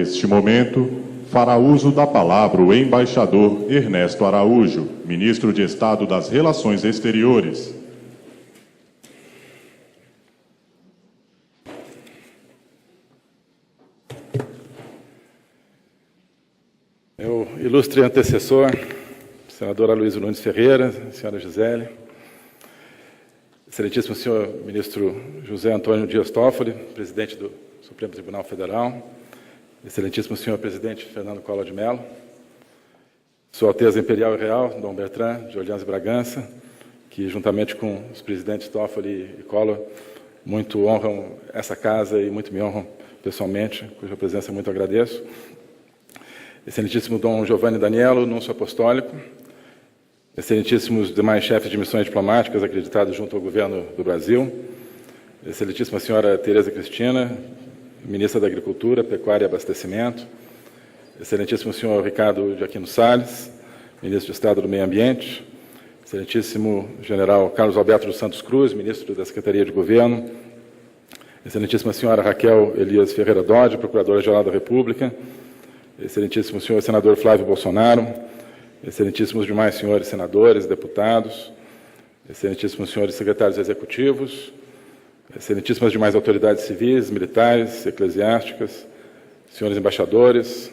Neste momento, fará uso da palavra o embaixador Ernesto Araújo, ministro de Estado das Relações Exteriores. Meu ilustre antecessor, senador Aloysio Nunes Ferreira, senhora Gisele, excelentíssimo senhor ministro José Antônio Dias Toffoli, presidente do Supremo Tribunal Federal, excelentíssimo senhor presidente Fernando Collor de Mello, Sua Alteza Imperial e Real, Dom Bertrand de Orleans e Bragança, que juntamente com os presidentes Toffoli e Collor muito honram essa casa e muito me honram pessoalmente, cuja presença muito agradeço. Excelentíssimo Dom Giovanni Danielo, Núncio Apostólico, excelentíssimos demais chefes de missões diplomáticas acreditados junto ao governo do Brasil, excelentíssima senhora Tereza Cristina, ministra da Agricultura, Pecuária e Abastecimento, excelentíssimo senhor Ricardo de Aquino Salles, ministro de Estado do Meio Ambiente, excelentíssimo general Carlos Alberto dos Santos Cruz, ministro da Secretaria de Governo, excelentíssima senhora Raquel Elias Ferreira Dodge, procuradora-geral da República, excelentíssimo senhor senador Flávio Bolsonaro, excelentíssimos demais senhores senadores, deputados, excelentíssimos senhores secretários executivos, excelentíssimas demais autoridades civis, militares, eclesiásticas, senhores embaixadores,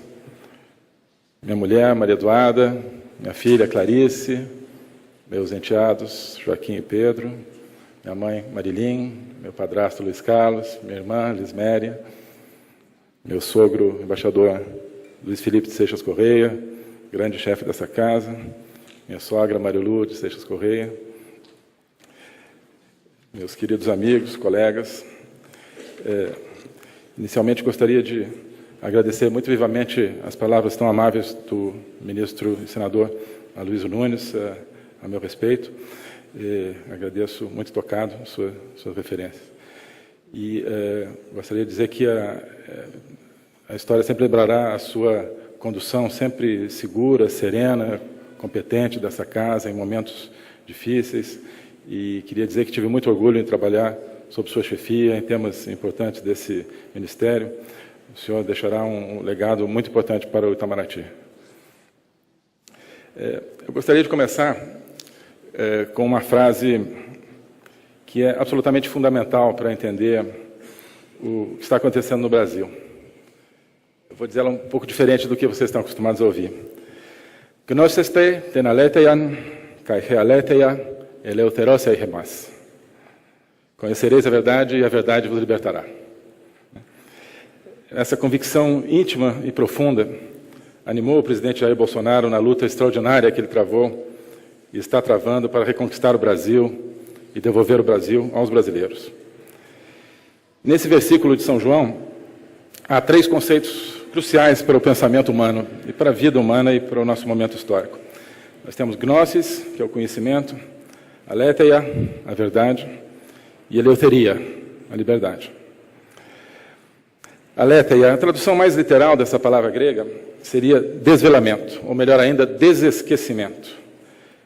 minha mulher, Maria Eduarda, minha filha, Clarice, meus enteados, Joaquim e Pedro, minha mãe, Marilim, meu padrasto, Luiz Carlos, minha irmã, Lisméria, meu sogro, embaixador Luiz Felipe de Seixas Correia, grande chefe dessa casa, minha sogra, Marilu de Seixas Correia, meus queridos amigos, colegas. Inicialmente gostaria de agradecer muito vivamente as palavras tão amáveis do ministro e senador Aloysio Nunes a meu respeito. Agradeço muito tocado suas referências. E gostaria de dizer que a história sempre lembrará a sua condução sempre segura, serena, competente dessa casa em momentos difíceis, e queria dizer que tive muito orgulho em trabalhar sob sua chefia em temas importantes desse ministério. O senhor deixará um legado muito importante para o Itamaraty. Eu gostaria de começar com uma frase que é absolutamente fundamental para entender o que está acontecendo no Brasil. Eu vou dizer ela um pouco diferente do que vocês estão acostumados a ouvir. Gnoseste tenaleteia, kai realeteia, eleuterosei remas. Conhecereis a verdade e a verdade vos libertará. Essa convicção íntima e profunda animou o presidente Jair Bolsonaro na luta extraordinária que ele travou e está travando para reconquistar o Brasil e devolver o Brasil aos brasileiros. Nesse versículo de São João, há 3 conceitos cruciais para o pensamento humano e para a vida humana e para o nosso momento histórico. Nós temos gnosis, que é o conhecimento, aletheia, a verdade, e eleuteria, a liberdade. Aletheia, a tradução mais literal dessa palavra grega seria desvelamento, ou melhor ainda, desesquecimento.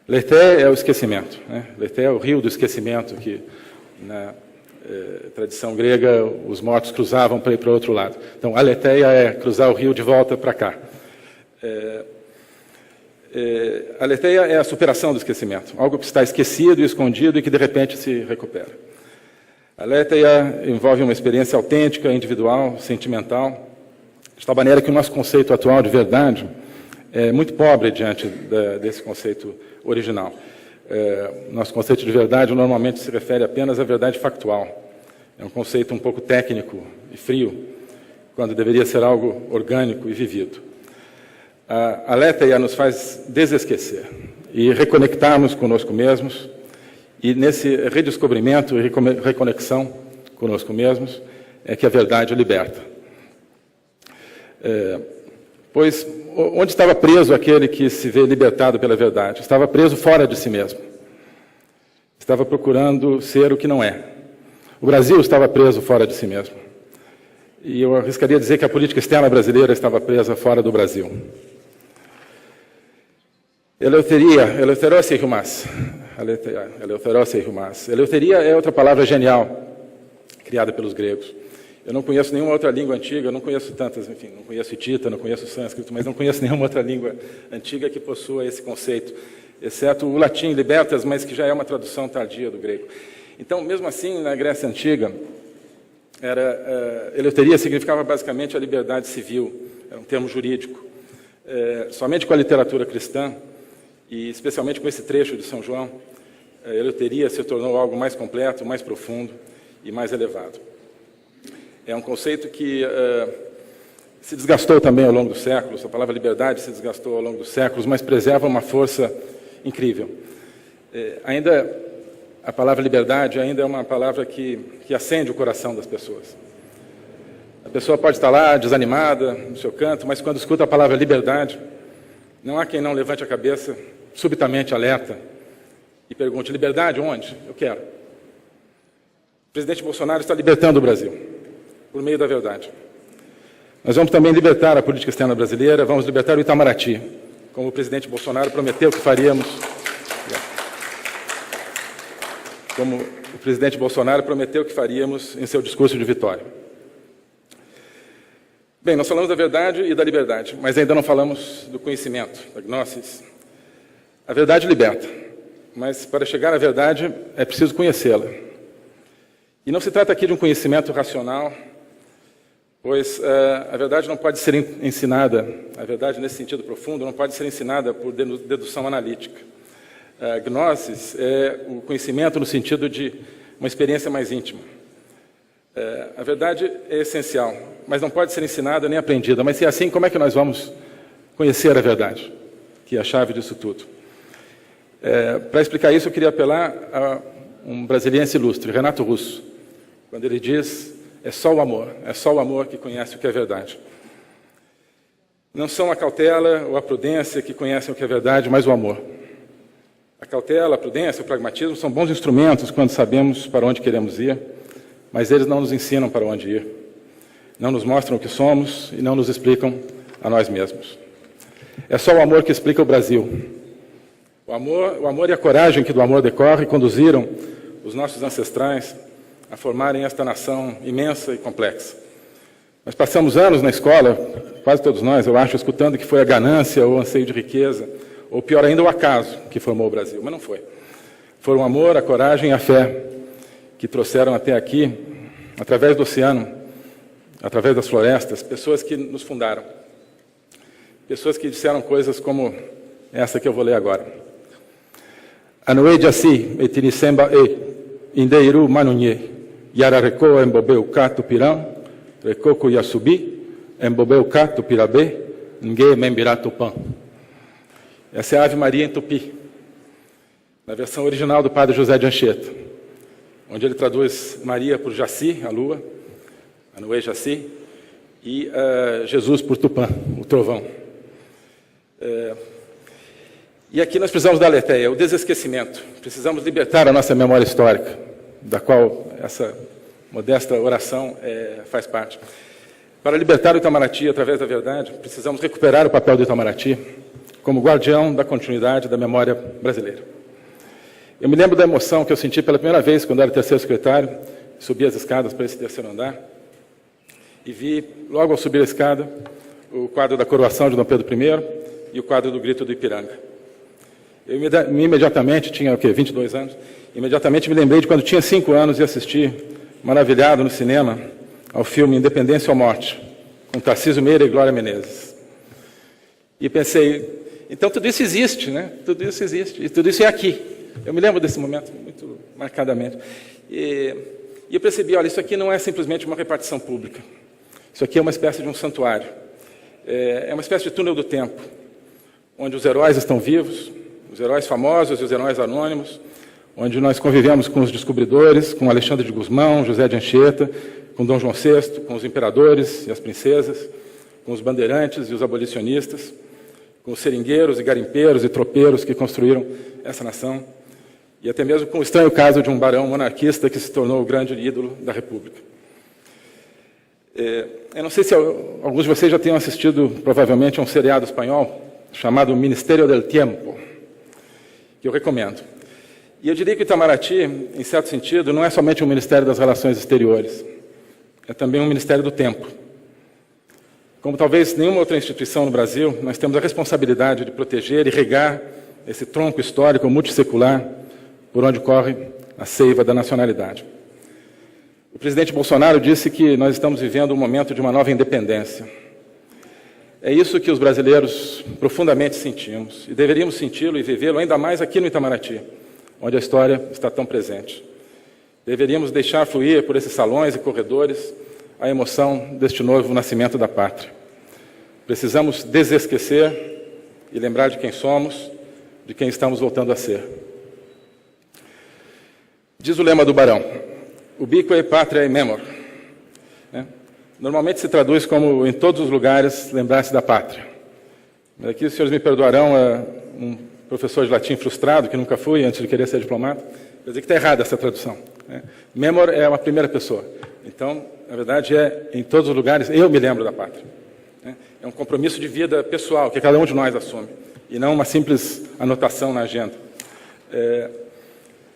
Leté é o esquecimento, né? Leté é o rio do esquecimento, que na tradição grega os mortos cruzavam para ir para o outro lado. Então, aletheia é cruzar o rio de volta para cá. Aletheia é a superação do esquecimento, algo que está esquecido e escondido e que de repente se recupera. Aletheia envolve uma experiência autêntica, individual, sentimental, de tal maneira que o nosso conceito atual de verdade é muito pobre diante desse conceito original. Nosso conceito de verdade normalmente se refere apenas à verdade factual. É um conceito um pouco técnico e frio, quando deveria ser algo orgânico e vivido. A aletheia nos faz desesquecer e reconectarmos conosco mesmos, e nesse redescobrimento e reconexão conosco mesmos é que a verdade liberta. Pois onde estava preso aquele que se vê libertado pela verdade? Estava preso fora de si mesmo. Estava procurando ser o que não é. O Brasil estava preso fora de si mesmo. E eu arriscaria dizer que a política externa brasileira estava presa fora do Brasil. Eleuterosei humas. Eleuterosei humas. Eleuteria é outra palavra genial, criada pelos gregos. Eu não conheço nenhuma outra língua antiga, eu não conheço tantas, enfim, não conheço hitita, não conheço sânscrito, mas não conheço nenhuma outra língua antiga que possua esse conceito, exceto o latim, libertas, mas que já é uma tradução tardia do grego. Então, mesmo assim, na Grécia Antiga, eleuteria significava basicamente a liberdade civil, era um termo jurídico. Somente com a literatura cristã, e especialmente com esse trecho de São João, a eleuteria se tornou algo mais completo, mais profundo e mais elevado. É um conceito que se desgastou também ao longo dos séculos, a palavra liberdade se desgastou ao longo dos séculos, mas preserva uma força incrível. Ainda a palavra liberdade ainda é uma palavra que acende o coração das pessoas. A pessoa pode estar lá desanimada no seu canto, mas quando escuta a palavra liberdade, não há quem não levante a cabeça, subitamente alerta, e pergunte: liberdade onde? Eu quero. O presidente Bolsonaro está libertando o Brasil, por meio da verdade. Nós vamos também libertar a política externa brasileira, vamos libertar o Itamaraty, como o presidente Bolsonaro prometeu que faríamos. Como o presidente Bolsonaro prometeu que faríamos em seu discurso de vitória. Bem, nós falamos da verdade e da liberdade, mas ainda não falamos do conhecimento, da gnosis. A verdade liberta, mas para chegar à verdade é preciso conhecê-la. E não se trata aqui de um conhecimento racional, pois a verdade não pode ser ensinada, a verdade nesse sentido profundo, não pode ser ensinada por dedução analítica. A gnosis é o conhecimento no sentido de uma experiência mais íntima. A verdade é essencial, mas não pode ser ensinada nem aprendida. Mas se é assim, como é que nós vamos conhecer a verdade, que é a chave disso tudo? Para explicar isso, eu queria apelar a um brasiliense ilustre, Renato Russo, quando ele diz: é só o amor que conhece o que é verdade. Não são a cautela ou a prudência que conhecem o que é verdade, mas o amor. A cautela, a prudência, o pragmatismo são bons instrumentos quando sabemos para onde queremos ir, mas eles não nos ensinam para onde ir, não nos mostram o que somos e não nos explicam a nós mesmos. É só o amor que explica o Brasil. O amor e a coragem que do amor decorre conduziram os nossos ancestrais a formarem esta nação imensa e complexa. Nós passamos anos na escola, quase todos nós, eu acho, escutando que foi a ganância ou o anseio de riqueza, ou pior ainda, o acaso que formou o Brasil, mas não foi. Foram o amor, a coragem e a fé que trouxeram até aqui, através do oceano, através das florestas, pessoas que nos fundaram. Pessoas que disseram coisas como essa que eu vou ler agora. Anoe Jaci, etinisemba indeiru manunye, yarareco embobeu cato pirão, recoco yasubi, embobeu cato pirabê, ngue membirato pão. Essa é a Ave Maria em Tupi, na versão original do padre José de Anchieta, onde ele traduz Maria por Jaci, a lua, Anoe Jaci, e Jesus por Tupã, o trovão. E aqui nós precisamos da aletheia, o desesquecimento. Precisamos libertar a nossa memória histórica, da qual essa modesta oração faz parte. Para libertar o Itamaraty através da verdade, precisamos recuperar o papel do Itamaraty como guardião da continuidade da memória brasileira. Eu me lembro da emoção que eu senti pela primeira vez quando era terceiro secretário, subi as escadas para esse terceiro andar, e vi, logo ao subir a escada, o quadro da coroação de Dom Pedro I e o quadro do Grito do Ipiranga. Eu imediatamente, tinha 22 anos, imediatamente me lembrei de quando tinha 5 anos e assisti, maravilhado no cinema, ao filme Independência ou Morte, com Tarcísio Meira e Glória Menezes. E pensei, então tudo isso existe, né? Tudo isso existe, e tudo isso é aqui. Eu me lembro desse momento muito marcadamente. E eu percebi, olha, isso aqui não é simplesmente uma repartição pública. Isso aqui é uma espécie de um santuário. É uma espécie de túnel do tempo, onde os heróis estão vivos, os heróis famosos e os heróis anônimos, onde nós convivemos com os descobridores, com Alexandre de Gusmão, José de Anchieta, com Dom João VI, com os imperadores e as princesas, com os bandeirantes e os abolicionistas, com os seringueiros e garimpeiros e tropeiros que construíram essa nação, e até mesmo com o estranho caso de um barão monarquista que se tornou o grande ídolo da República. Eu não sei se alguns de vocês já tenham assistido, provavelmente, a um seriado espanhol chamado Ministério del Tiempo, que eu recomendo. E eu diria que o Itamaraty, em certo sentido, não é somente um Ministério das Relações Exteriores. é também um Ministério do Tempo. Como talvez nenhuma outra instituição no Brasil, nós temos a responsabilidade de proteger e regar esse tronco histórico multissecular por onde corre a seiva da nacionalidade. O presidente Bolsonaro disse que nós estamos vivendo um momento de uma nova independência. É isso que os brasileiros profundamente sentimos, e deveríamos senti-lo e vivê-lo ainda mais aqui no Itamaraty, onde a história está tão presente. Deveríamos deixar fluir por esses salões e corredores a emoção deste novo nascimento da pátria. Precisamos desesquecer e lembrar de quem somos, de quem estamos voltando a ser. Diz o lema do Barão, ubique patria memor. Normalmente se traduz como, em todos os lugares, lembrar-se da pátria. Mas aqui os senhores me perdoarão, um professor de latim frustrado, que nunca fui antes de querer ser diplomata, quer dizer que está errada essa tradução. Memor é uma primeira pessoa. Então, na verdade, em todos os lugares, eu me lembro da pátria. É um compromisso de vida pessoal, que cada um de nós assume, e não uma simples anotação na agenda.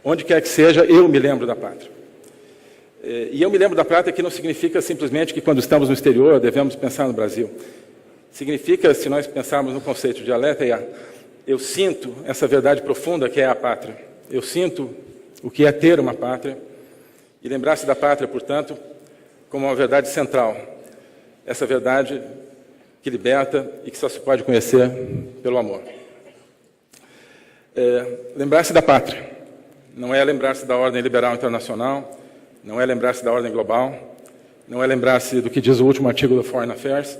Onde quer que seja, eu me lembro da pátria. E eu me lembro da pátria que não significa simplesmente que quando estamos no exterior devemos pensar no Brasil. Significa, se nós pensarmos no conceito de aletheia, eu sinto essa verdade profunda que é a pátria. Eu sinto o que é ter uma pátria e lembrar-se da pátria, portanto, como uma verdade central. Essa verdade que liberta e que só se pode conhecer pelo amor. Lembrar-se da pátria não é lembrar-se da ordem liberal internacional, não é lembrar-se da ordem global, não é lembrar-se do que diz o último artigo do Foreign Affairs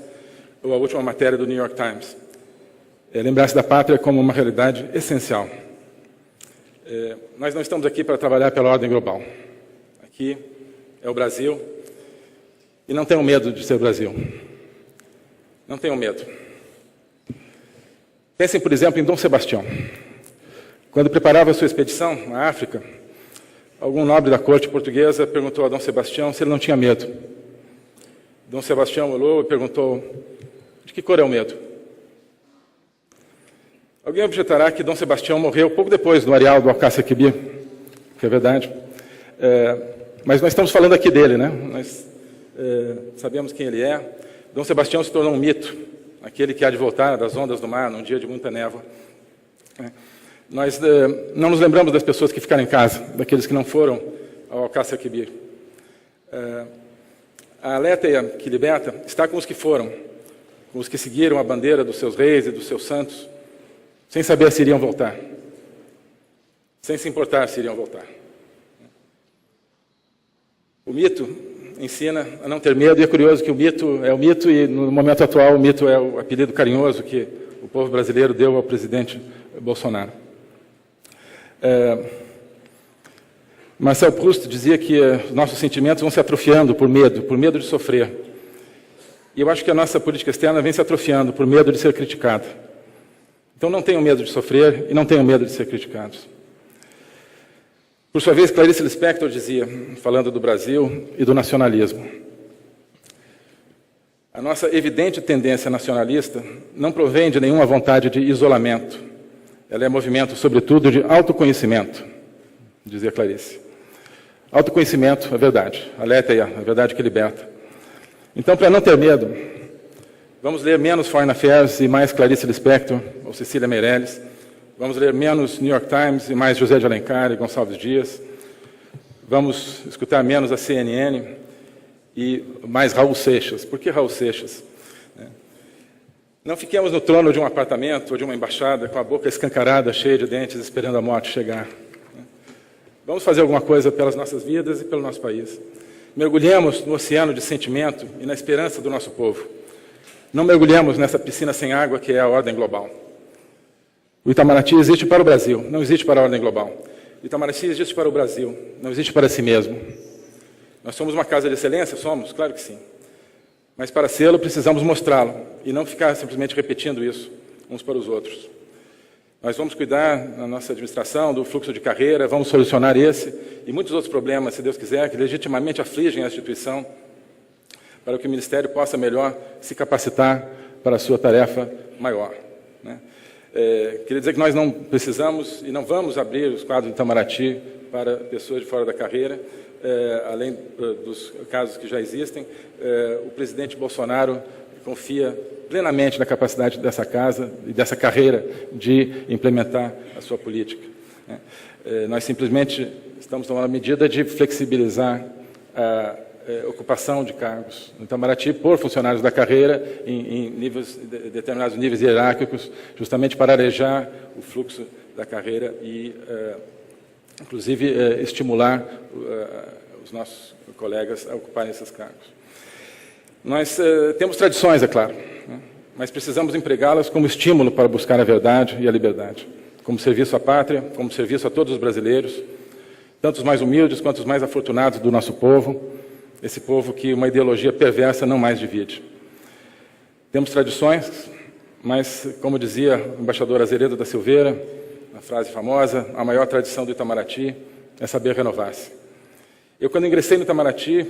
ou a última matéria do New York Times. É lembrar-se da pátria como uma realidade essencial. Nós não estamos aqui para trabalhar pela ordem global. Aqui é o Brasil e não tenham medo de ser o Brasil. Não tenham medo. Pensem, por exemplo, em Dom Sebastião. Quando preparava a sua expedição à África, algum nobre da corte portuguesa perguntou a Dom Sebastião se ele não tinha medo. Dom Sebastião olhou e perguntou, de que cor é o medo? Alguém objetará que Dom Sebastião morreu pouco depois do areal do Alcácer Quibir, que é verdade. Mas nós estamos falando aqui dele, né? Nós sabemos quem ele é. Dom Sebastião se tornou um mito, aquele que há de voltar das ondas do mar num dia de muita névoa. Nós não nos lembramos das pessoas que ficaram em casa, daqueles que não foram ao Alcácer Quibir. A aletheia que liberta está com os que foram, com os que seguiram a bandeira dos seus reis e dos seus santos, sem saber se iriam voltar, sem se importar se iriam voltar. O mito ensina a não ter medo, e é curioso que o mito é o mito, e no momento atual o mito é o apelido carinhoso que o povo brasileiro deu ao presidente Bolsonaro. Marcel Proust dizia que os nossos sentimentos vão se atrofiando por medo de sofrer. E eu acho que a nossa política externa vem se atrofiando por medo de ser criticada. Então não tenham medo de sofrer e não tenham medo de ser criticados. Por sua vez, Clarice Lispector dizia, falando do Brasil e do nacionalismo, a nossa evidente tendência nacionalista não provém de nenhuma vontade de isolamento. Ela é movimento, sobretudo, de autoconhecimento, dizia Clarice. Autoconhecimento é verdade, aletheia, a verdade que liberta. Então, para não ter medo, vamos ler menos Foreign Affairs e mais Clarice Lispector ou Cecília Meirelles. Vamos ler menos New York Times e mais José de Alencar e Gonçalves Dias. Vamos escutar menos a CNN e mais Raul Seixas. Por que Raul Seixas? Não fiquemos no trono de um apartamento ou de uma embaixada com a boca escancarada, cheia de dentes, esperando a morte chegar. Vamos fazer alguma coisa pelas nossas vidas e pelo nosso país. Mergulhemos no oceano de sentimento e na esperança do nosso povo. Não mergulhemos nessa piscina sem água que é a ordem global. O Itamaraty existe para o Brasil, não existe para a ordem global. O Itamaraty existe para o Brasil, não existe para si mesmo. Nós somos uma casa de excelência? Somos, claro que sim. Mas para sê-lo, precisamos mostrá-lo e não ficar simplesmente repetindo isso uns para os outros. Nós vamos cuidar, na nossa administração, do fluxo de carreira, vamos solucionar esse e muitos outros problemas, se Deus quiser, que legitimamente afligem a instituição, para que o Ministério possa melhor se capacitar para a sua tarefa maior. Queria dizer que nós não precisamos e não vamos abrir os quadros do Itamaraty para pessoas de fora da carreira, além dos casos que já existem, o presidente Bolsonaro confia plenamente na capacidade dessa casa e dessa carreira de implementar a sua política. Nós simplesmente estamos tomando a medida de flexibilizar a ocupação de cargos no Itamaraty por funcionários da carreira em determinados níveis hierárquicos, justamente para arejar o fluxo da carreira e, inclusive, estimular os nossos colegas a ocuparem esses cargos. Nós temos tradições, é claro, né? Mas precisamos empregá-las como estímulo para buscar a verdade e a liberdade, como serviço à pátria, como serviço a todos os brasileiros, tanto os mais humildes quanto os mais afortunados do nosso povo, esse povo que uma ideologia perversa não mais divide. Temos tradições, mas, como dizia o embaixador Azeredo da Silveira, na frase famosa, a maior tradição do Itamaraty é saber renovar-se. Eu, quando ingressei no Itamaraty,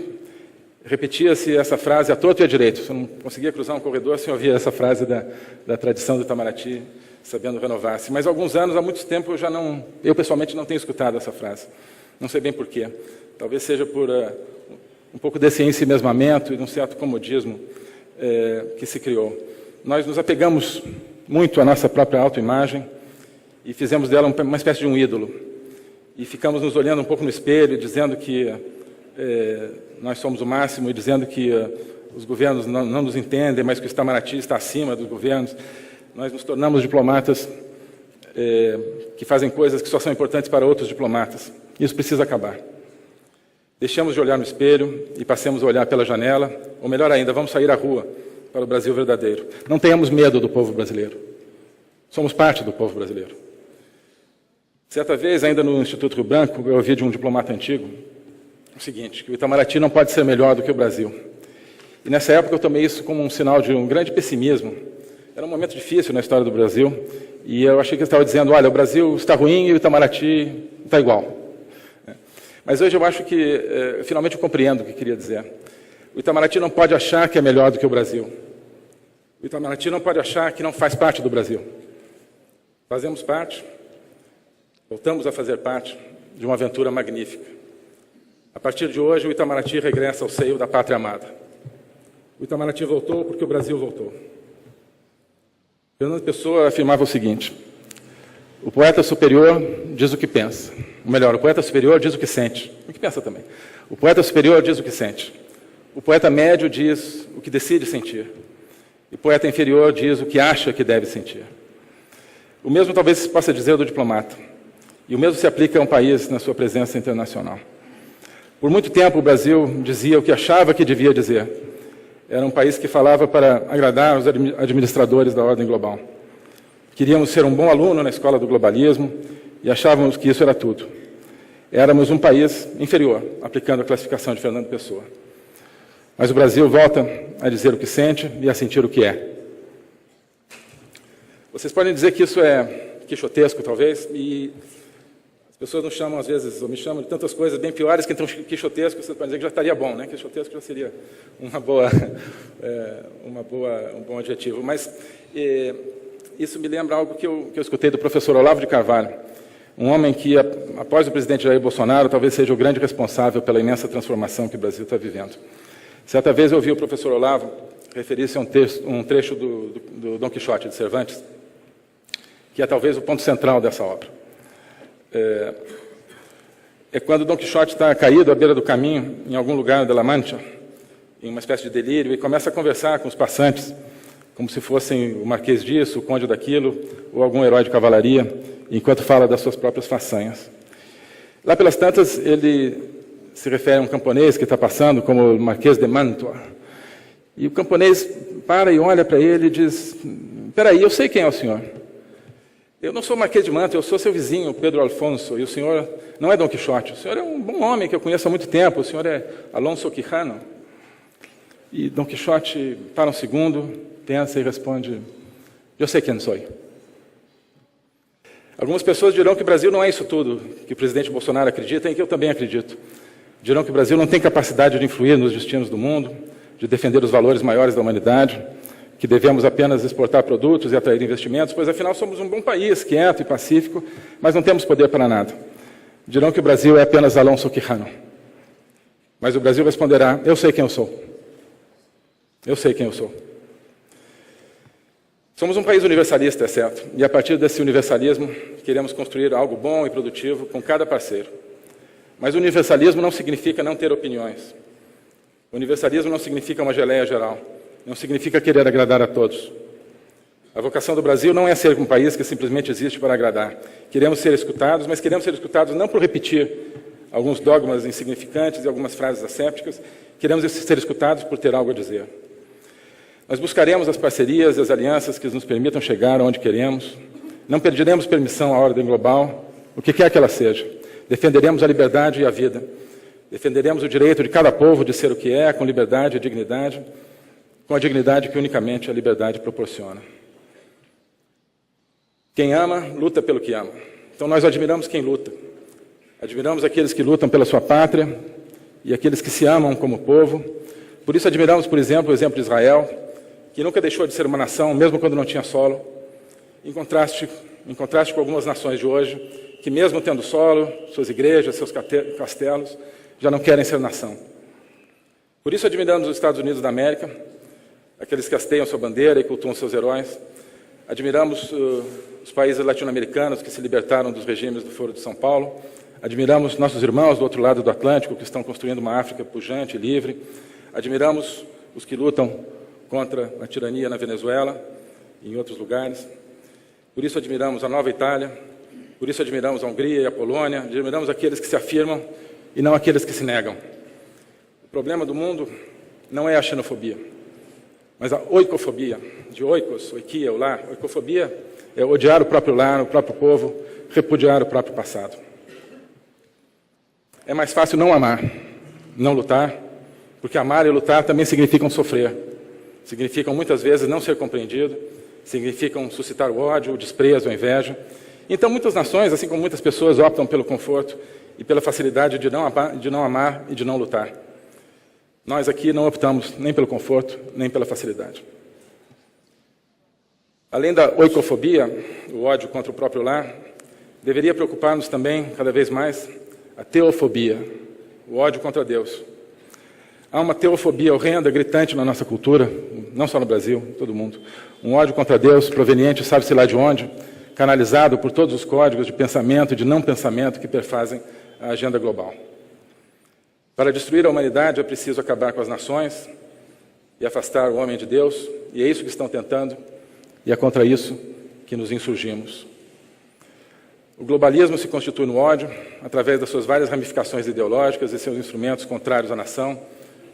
repetia-se essa frase à torto e à direito. Se eu não conseguia cruzar um corredor, se eu ouvia essa frase da tradição do Itamaraty, sabendo renovar-se. Mas há alguns anos, há muito tempo, eu pessoalmente não tenho escutado essa frase. Não sei bem porquê. Talvez seja por um pouco desse ensimesmamento e de um certo comodismo que se criou. Nós nos apegamos muito à nossa própria autoimagem e fizemos dela uma espécie de um ídolo. E ficamos nos olhando um pouco no espelho, dizendo que nós somos o máximo e dizendo que os governos não nos entendem, mas que o Itamaraty está acima dos governos. Nós nos tornamos diplomatas que fazem coisas que só são importantes para outros diplomatas. Isso precisa acabar. Deixemos de olhar no espelho e passemos a olhar pela janela, ou melhor ainda, vamos sair à rua para o Brasil verdadeiro. Não tenhamos medo do povo brasileiro. Somos parte do povo brasileiro. Certa vez, ainda no Instituto Rio Branco, eu ouvi de um diplomata antigo o seguinte, que o Itamaraty não pode ser melhor do que o Brasil. E nessa época eu tomei isso como um sinal de um grande pessimismo. Era um momento difícil na história do Brasil, e eu achei que ele estava dizendo, olha, o Brasil está ruim e o Itamaraty está igual. Mas hoje eu acho que, finalmente, eu compreendo o que queria dizer. O Itamaraty não pode achar que é melhor do que o Brasil. O Itamaraty não pode achar que não faz parte do Brasil. Fazemos parte, voltamos a fazer parte de uma aventura magnífica. A partir de hoje, o Itamaraty regressa ao seio da pátria amada. O Itamaraty voltou porque o Brasil voltou. Fernando Pessoa afirmava o seguinte, o poeta superior diz o que pensa. Ou melhor, o poeta superior diz o que sente. O que pensa também. O poeta superior diz o que sente. O poeta médio diz o que decide sentir. E o poeta inferior diz o que acha que deve sentir. O mesmo talvez se possa dizer do diplomata. E o mesmo se aplica a um país na sua presença internacional. Por muito tempo o Brasil dizia o que achava que devia dizer. Era um país que falava para agradar os administradores da ordem global. Queríamos ser um bom aluno na escola do globalismo e achávamos que isso era tudo. Éramos um país inferior, aplicando a classificação de Fernando Pessoa. Mas o Brasil volta a dizer o que sente e a sentir o que é. Vocês podem dizer que isso é quixotesco, talvez, e as pessoas nos chamam, às vezes, ou me chamam de tantas coisas bem piores que então quixotesco, vocês podem dizer que já estaria bom, né? Quixotesco já seria um bom adjetivo. Mas isso me lembra algo que eu escutei do professor Olavo de Carvalho, um homem que, após o presidente Jair Bolsonaro, talvez seja o grande responsável pela imensa transformação que o Brasil está vivendo. Certa vez eu ouvi o professor Olavo referir-se a um trecho do Dom Quixote de Cervantes, que é talvez o ponto central dessa obra. É quando Dom Quixote está caído à beira do caminho, em algum lugar de La Mancha, em uma espécie de delírio, e começa a conversar com os passantes, como se fossem o marquês disso, o conde daquilo, ou algum herói de cavalaria, enquanto fala das suas próprias façanhas. Lá pelas tantas, ele se refere a um camponês que está passando, como o Marquês de Mantua. E o camponês para e olha para ele e diz, espera aí, eu sei quem é o senhor. Eu não sou o Marquês de Mantua, eu sou seu vizinho, Pedro Alfonso, e o senhor não é Dom Quixote. O senhor é um bom homem que eu conheço há muito tempo, o senhor é Alonso Quijano. E Dom Quixote para um segundo, pensa e responde, eu sei quem sou. Algumas pessoas dirão que o Brasil não é isso tudo que o presidente Bolsonaro acredita, e que eu também acredito. Dirão que o Brasil não tem capacidade de influir nos destinos do mundo, de defender os valores maiores da humanidade, que devemos apenas exportar produtos e atrair investimentos, pois afinal somos um bom país, quieto e pacífico, mas não temos poder para nada. Dirão que o Brasil é apenas Alonso Quijano. Mas o Brasil responderá: eu sei quem eu sou. Eu sei quem eu sou. Somos um país universalista, é certo, e a partir desse universalismo queremos construir algo bom e produtivo com cada parceiro. Mas o universalismo não significa não ter opiniões. O universalismo não significa uma geleia geral, não significa querer agradar a todos. A vocação do Brasil não é ser um país que simplesmente existe para agradar. Queremos ser escutados, mas queremos ser escutados não por repetir alguns dogmas insignificantes e algumas frases assépticas, queremos ser escutados por ter algo a dizer. Nós buscaremos as parcerias e as alianças que nos permitam chegar onde queremos. Não pediremos permissão à ordem global, o que quer que ela seja. Defenderemos a liberdade e a vida. Defenderemos o direito de cada povo de ser o que é, com liberdade e dignidade, com a dignidade que unicamente a liberdade proporciona. Quem ama, luta pelo que ama. Então nós admiramos quem luta. Admiramos aqueles que lutam pela sua pátria e aqueles que se amam como povo. Por isso admiramos, por exemplo, o exemplo de Israel, que nunca deixou de ser uma nação, mesmo quando não tinha solo, em contraste com algumas nações de hoje, que mesmo tendo solo, suas igrejas, seus castelos, já não querem ser nação. Por isso admiramos os Estados Unidos da América, aqueles que hasteiam sua bandeira e cultuam seus heróis. Admiramos os países latino-americanos que se libertaram dos regimes do Foro de São Paulo. Admiramos nossos irmãos do outro lado do Atlântico, que estão construindo uma África pujante e livre. Admiramos os que lutam contra a tirania na Venezuela e em outros lugares. Por isso admiramos a Nova Itália, por isso admiramos a Hungria e a Polônia, admiramos aqueles que se afirmam e não aqueles que se negam. O problema do mundo não é a xenofobia, mas a oikofobia, de oikos, oikia, o lar. Oikofobia é odiar o próprio lar, o próprio povo, repudiar o próprio passado. É mais fácil não amar, não lutar, porque amar e lutar também significam sofrer. Significam, muitas vezes, não ser compreendido, significam suscitar o ódio, o desprezo, a inveja. Então, muitas nações, assim como muitas pessoas, optam pelo conforto e pela facilidade de não amar e de não lutar. Nós aqui não optamos nem pelo conforto, nem pela facilidade. Além da oikofobia, o ódio contra o próprio lar, deveria preocupar-nos também, cada vez mais, a teofobia, o ódio contra Deus. Há uma teofobia horrenda, gritante na nossa cultura, não só no Brasil, em todo o mundo. Um ódio contra Deus proveniente, sabe-se lá de onde, canalizado por todos os códigos de pensamento e de não pensamento que perfazem a agenda global. Para destruir a humanidade é preciso acabar com as nações e afastar o homem de Deus, e é isso que estão tentando, e é contra isso que nos insurgimos. O globalismo se constitui no ódio, através das suas várias ramificações ideológicas e seus instrumentos contrários à nação,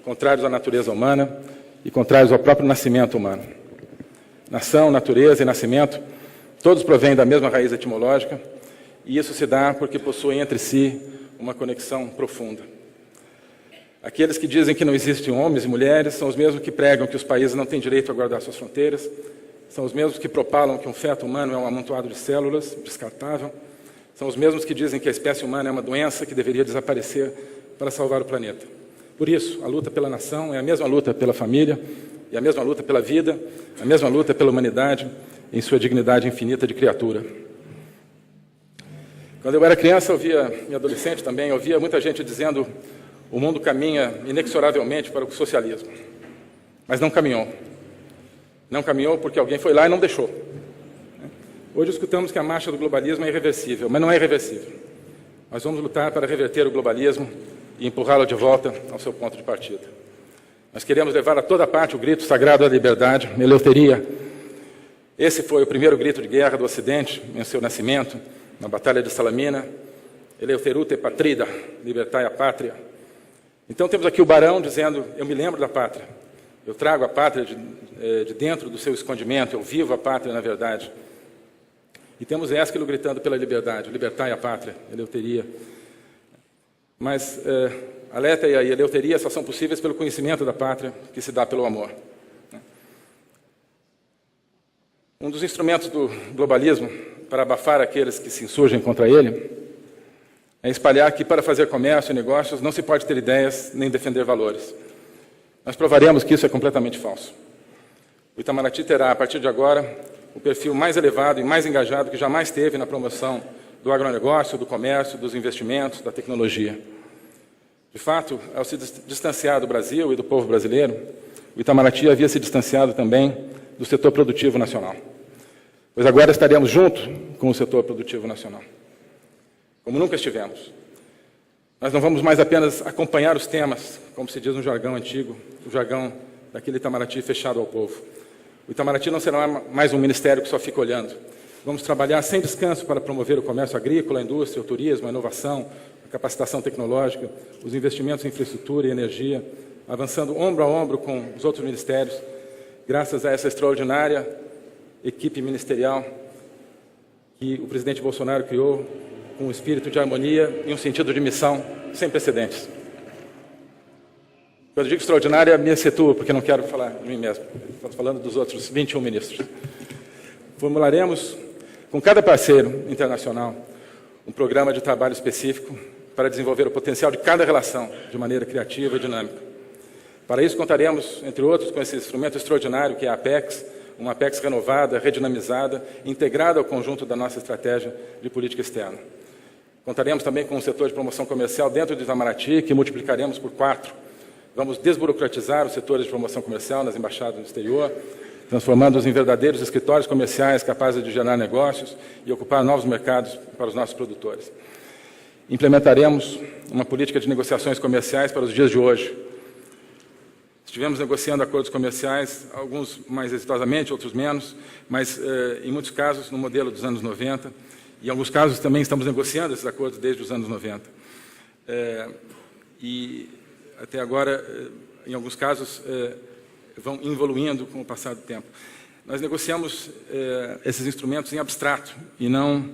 contrários à natureza humana e contrários ao próprio nascimento humano. Nação, natureza e nascimento, todos provêm da mesma raiz etimológica, e isso se dá porque possuem entre si uma conexão profunda. Aqueles que dizem que não existem homens e mulheres são os mesmos que pregam que os países não têm direito a guardar suas fronteiras, são os mesmos que propalam que um feto humano é um amontoado de células, descartável, são os mesmos que dizem que a espécie humana é uma doença que deveria desaparecer para salvar o planeta. Por isso, a luta pela nação é a mesma luta pela família, e a mesma luta pela vida, a mesma luta pela humanidade, em sua dignidade infinita de criatura. Quando eu era criança, e adolescente também, ouvia muita gente dizendo: o mundo caminha inexoravelmente para o socialismo. Mas não caminhou. Não caminhou porque alguém foi lá e não deixou. Hoje escutamos que a marcha do globalismo é irreversível, mas não é irreversível. Nós vamos lutar para reverter o globalismo e empurrá-lo de volta ao seu ponto de partida. Nós queremos levar a toda parte o grito sagrado da liberdade, Eleuteria. Esse foi o primeiro grito de guerra do Ocidente, em seu nascimento, na Batalha de Salamina. Eleuterute patrida, libertai a pátria. Então temos aqui o barão dizendo: eu me lembro da pátria, eu trago a pátria de dentro do seu escondimento, eu vivo a pátria na verdade. E temos Ésquilo gritando pela liberdade: libertai a pátria, Eleuteria. Mas a Letéia e a Eleuteria só são possíveis pelo conhecimento da pátria, que se dá pelo amor. Um dos instrumentos do globalismo para abafar aqueles que se insurgem contra ele é espalhar que para fazer comércio e negócios não se pode ter ideias nem defender valores. Nós provaremos que isso é completamente falso. O Itamaraty terá, a partir de agora, o perfil mais elevado e mais engajado que jamais teve na promoção do agronegócio, do comércio, dos investimentos, da tecnologia. De fato, ao se distanciar do Brasil e do povo brasileiro, o Itamaraty havia se distanciado também do setor produtivo nacional. Pois agora estaremos junto com o setor produtivo nacional, como nunca estivemos. Nós não vamos mais apenas acompanhar os temas, como se diz no jargão antigo, o jargão daquele Itamaraty fechado ao povo. O Itamaraty não será mais um ministério que só fica olhando. Vamos trabalhar sem descanso para promover o comércio agrícola, a indústria, o turismo, a inovação, a capacitação tecnológica, os investimentos em infraestrutura e energia, avançando ombro a ombro com os outros ministérios, graças a essa extraordinária equipe ministerial que o presidente Bolsonaro criou com um espírito de harmonia e um sentido de missão sem precedentes. Quando eu digo extraordinária, me situo, porque não quero falar de mim mesmo. Estou falando dos outros 21 ministros. Formularemos, com cada parceiro internacional, um programa de trabalho específico para desenvolver o potencial de cada relação de maneira criativa e dinâmica. Para isso, contaremos, entre outros, com esse instrumento extraordinário que é a Apex, uma Apex renovada, redinamizada, integrada ao conjunto da nossa estratégia de política externa. Contaremos também com um setor de promoção comercial dentro do Itamaraty, que multiplicaremos por 4. Vamos desburocratizar os setores de promoção comercial nas embaixadas no exterior, transformando-os em verdadeiros escritórios comerciais capazes de gerar negócios e ocupar novos mercados para os nossos produtores. Implementaremos uma política de negociações comerciais para os dias de hoje. Estivemos negociando acordos comerciais, alguns mais exitosamente, outros menos, mas, em muitos casos, no modelo dos anos 90. Em alguns casos, também estamos negociando esses acordos desde os anos 90. E, até agora, em alguns casos, vão evoluindo com o passar do tempo. Nós negociamos esses instrumentos em abstrato e não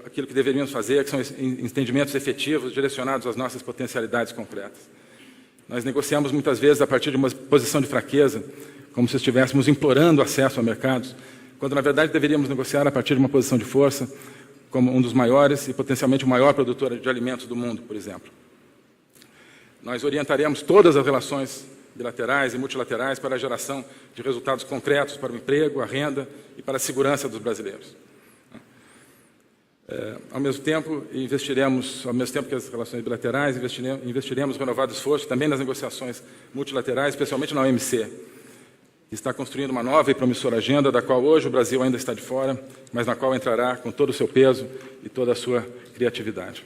aquilo que deveríamos fazer, que são entendimentos efetivos direcionados às nossas potencialidades concretas. Nós negociamos muitas vezes a partir de uma posição de fraqueza, como se estivéssemos implorando acesso a mercados, quando na verdade deveríamos negociar a partir de uma posição de força, como um dos maiores e potencialmente o maior produtor de alimentos do mundo, por exemplo. Nós orientaremos todas as relações bilaterais e multilaterais para a geração de resultados concretos para o emprego, a renda e para a segurança dos brasileiros. Ao mesmo tempo que as relações bilaterais, investiremos renovado esforço também nas negociações multilaterais, especialmente na OMC, que está construindo uma nova e promissora agenda, da qual hoje o Brasil ainda está de fora, mas na qual entrará com todo o seu peso e toda a sua criatividade.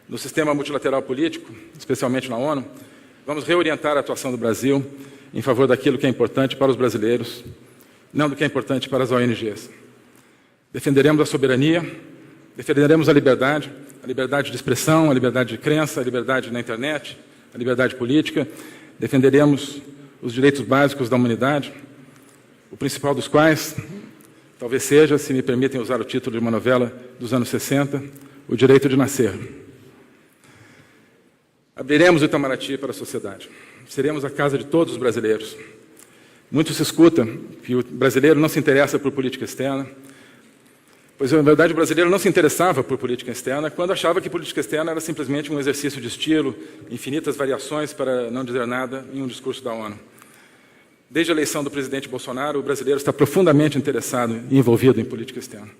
No sistema multilateral político, especialmente na ONU, vamos reorientar a atuação do Brasil em favor daquilo que é importante para os brasileiros, não do que é importante para as ONGs. Defenderemos a soberania, defenderemos a liberdade de expressão, a liberdade de crença, a liberdade na internet, a liberdade política, defenderemos os direitos básicos da humanidade, o principal dos quais, talvez seja, se me permitem usar o título de uma novela dos anos 60, o direito de nascer. Abriremos o Itamaraty para a sociedade. Seremos a casa de todos os brasileiros. Muito se escuta que o brasileiro não se interessa por política externa, pois, na verdade, o brasileiro não se interessava por política externa quando achava que política externa era simplesmente um exercício de estilo, infinitas variações, para não dizer nada, em um discurso da ONU. Desde a eleição do presidente Bolsonaro, o brasileiro está profundamente interessado e envolvido em política externa.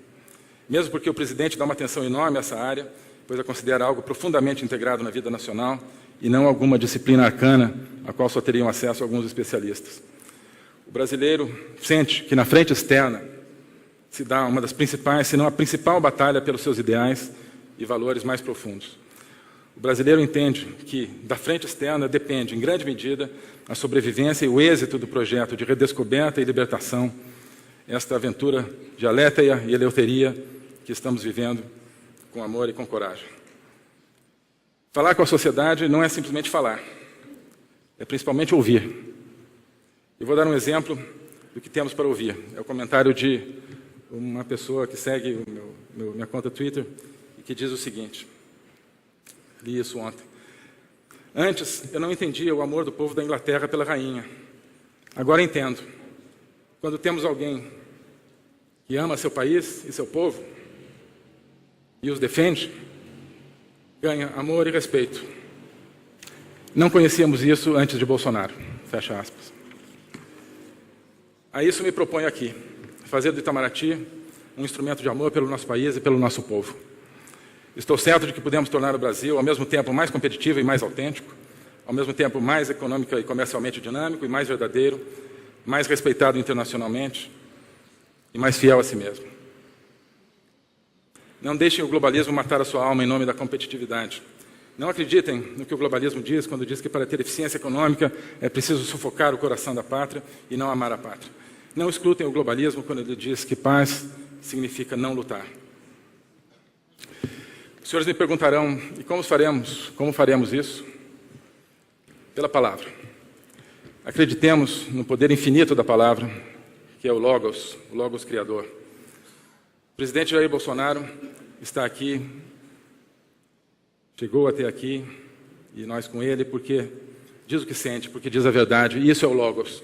Mesmo porque o presidente dá uma atenção enorme a essa área, pois a considera algo profundamente integrado na vida nacional e não alguma disciplina arcana a qual só teriam acesso alguns especialistas. O brasileiro sente que na frente externa se dá uma das principais, se não a principal batalha pelos seus ideais e valores mais profundos. O brasileiro entende que da frente externa depende, em grande medida, a sobrevivência e o êxito do projeto de redescoberta e libertação, esta aventura de Aléteia e Eleuteria que estamos vivendo com amor e com coragem. Falar com a sociedade não é simplesmente falar, é principalmente ouvir. Eu vou dar um exemplo do que temos para ouvir. É o comentário de uma pessoa que segue minha conta Twitter e que diz o seguinte, li isso ontem: antes eu não entendia o amor do povo da Inglaterra pela rainha, agora entendo. Quando temos alguém que ama seu país e seu povo e os defende, ganha amor e respeito. Não conhecíamos isso antes de Bolsonaro, fecha aspas. A isso me proponho aqui, fazer do Itamaraty um instrumento de amor pelo nosso país e pelo nosso povo. Estou certo de que podemos tornar o Brasil, ao mesmo tempo, mais competitivo e mais autêntico, ao mesmo tempo mais econômico e comercialmente dinâmico e mais verdadeiro, mais respeitado internacionalmente e mais fiel a si mesmo. Não deixem o globalismo matar a sua alma em nome da competitividade. Não acreditem no que o globalismo diz quando diz que para ter eficiência econômica é preciso sufocar o coração da pátria e não amar a pátria. Não escutem o globalismo quando ele diz que paz significa não lutar. Os senhores me perguntarão, e como faremos isso? Pela palavra. Acreditemos no poder infinito da palavra, que é o Logos Criador. O presidente Jair Bolsonaro está aqui, chegou até aqui, e nós com ele, porque diz o que sente, porque diz a verdade, e isso é o Logos.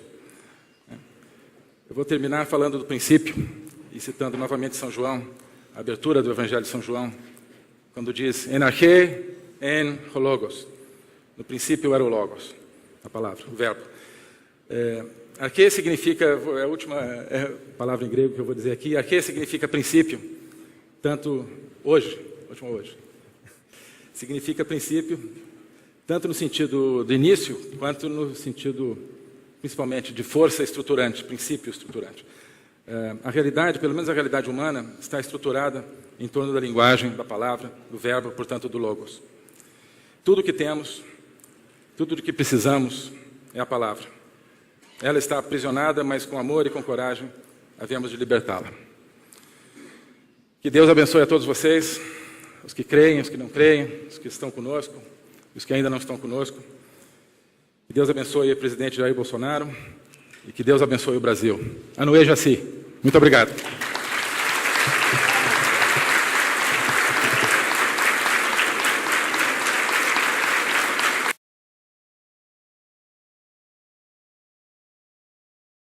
Eu vou terminar falando do princípio, e citando novamente São João, a abertura do Evangelho de São João, quando diz, en arché, en logos. No princípio era o Logos, a palavra, o verbo. Arché significa, é a última palavra em grego que eu vou dizer aqui, arché significa princípio, tanto hoje, significa princípio, tanto no sentido do início, quanto no sentido, principalmente, de força estruturante, princípio estruturante. A realidade, pelo menos a realidade humana, está estruturada em torno da linguagem, da palavra, do verbo, portanto, do Logos. Tudo o que temos, tudo o que precisamos é a palavra. Ela está aprisionada, mas com amor e com coragem, havemos de libertá-la. Que Deus abençoe a todos vocês, os que creem, os que não creem, os que estão conosco, os que ainda não estão conosco. Que Deus abençoe o presidente Jair Bolsonaro e que Deus abençoe o Brasil. Anoê Jaci. Muito obrigado.